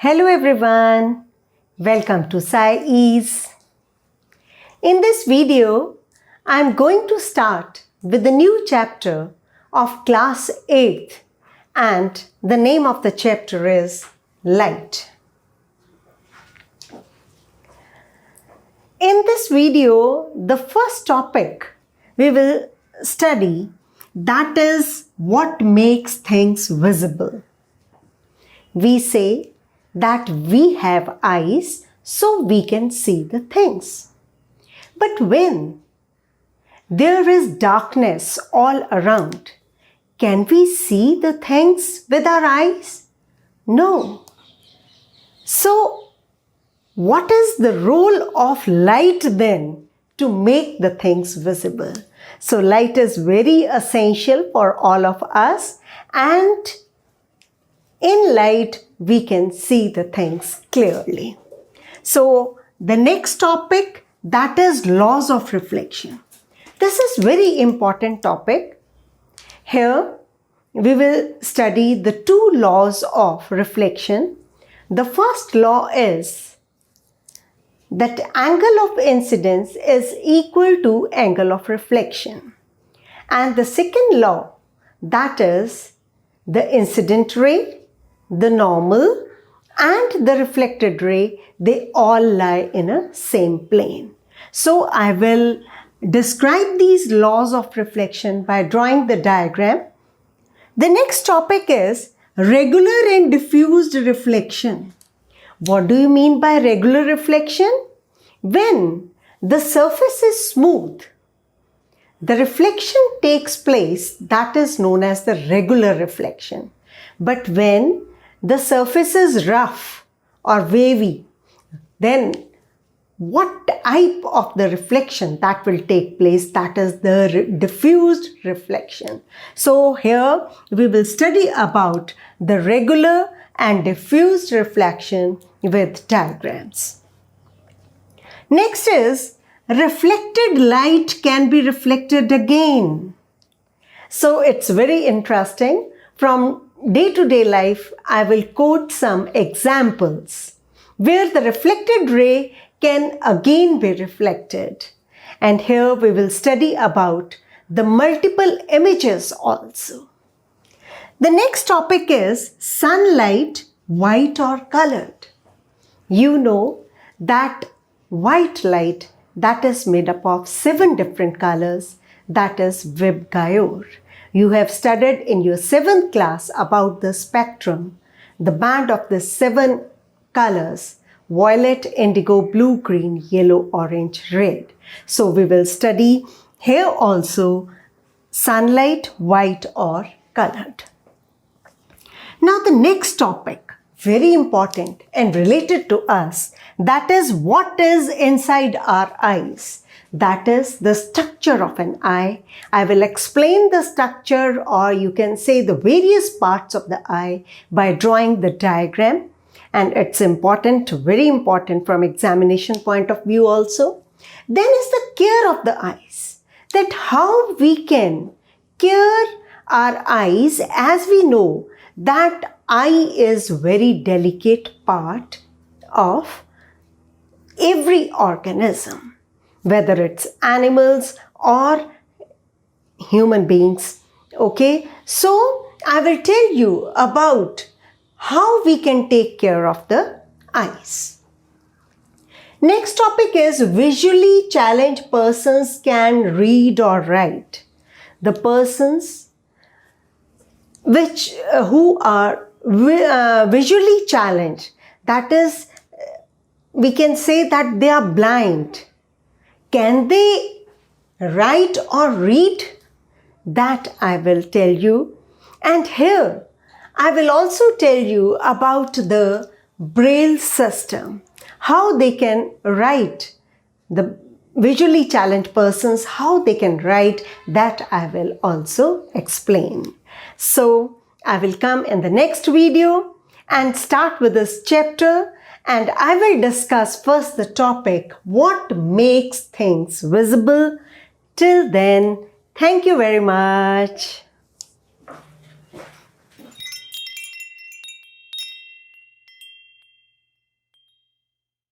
Hello everyone, welcome to SCI-EASE. In this video, I am going to start with the new chapter of Class 8th and the name of the chapter is Light. In this video, the first topic we will study that is what makes things visible. We say that we have eyes so we can see the things. But when there is darkness all around, can we see the things with our eyes? No. So, what is the role of light then to make the things visible? So, light is very essential for all of us, and in light, we can see the things clearly. So, the next topic, that is laws of reflection. This is very important topic. Here, we will study the two laws of reflection. The first law is that angle of incidence is equal to angle of reflection. And the second law, that is the incident ray, the normal and the reflected ray, they all lie in a same plane. So I will describe these laws of reflection by drawing the diagram. The next topic is regular and diffused reflection. What do you mean by regular reflection? When the surface is smooth, the reflection takes place, that is known as the regular reflection. But when the surface is rough or wavy, then what type of the reflection that will take place? That is the diffused reflection. So here we will study about the regular and diffused reflection with diagrams. Next is reflected light can be reflected again. So it's very interesting. From day-to-day life, I will quote some examples where the reflected ray can again be reflected. And here we will study about the multiple images also. The next topic is sunlight, white or colored. You know that white light that is made up of 7 different colors, that is Vibgyor. You have studied in your 7th class about the spectrum, the band of the 7 colors, violet, indigo, blue, green, yellow, orange, red. So we will study here also sunlight, white or colored. Now the next topic, very important and related to us, that is what is inside our eyes. That is the structure of an eye. I will explain the structure, or you can say the various parts of the eye, by drawing the diagram. And it's important, very important from examination point of view also. Then is the care of the eyes. That how we can care our eyes, as we know that eye is very delicate part of every organism, whether it's animals or human beings. Okay, so I will tell you about how we can take care of the eyes. Next topic is visually challenged persons can read or write. The persons who are visually challenged, that is, we can say that they are blind. Can they write or read? That I will tell you. And here I will also tell you about the Braille system, how they can write, the visually challenged persons, how they can write, that I will also explain. So I will come in the next video and start with this chapter. And I will discuss first the topic, what makes things visible. Till then, thank you very much.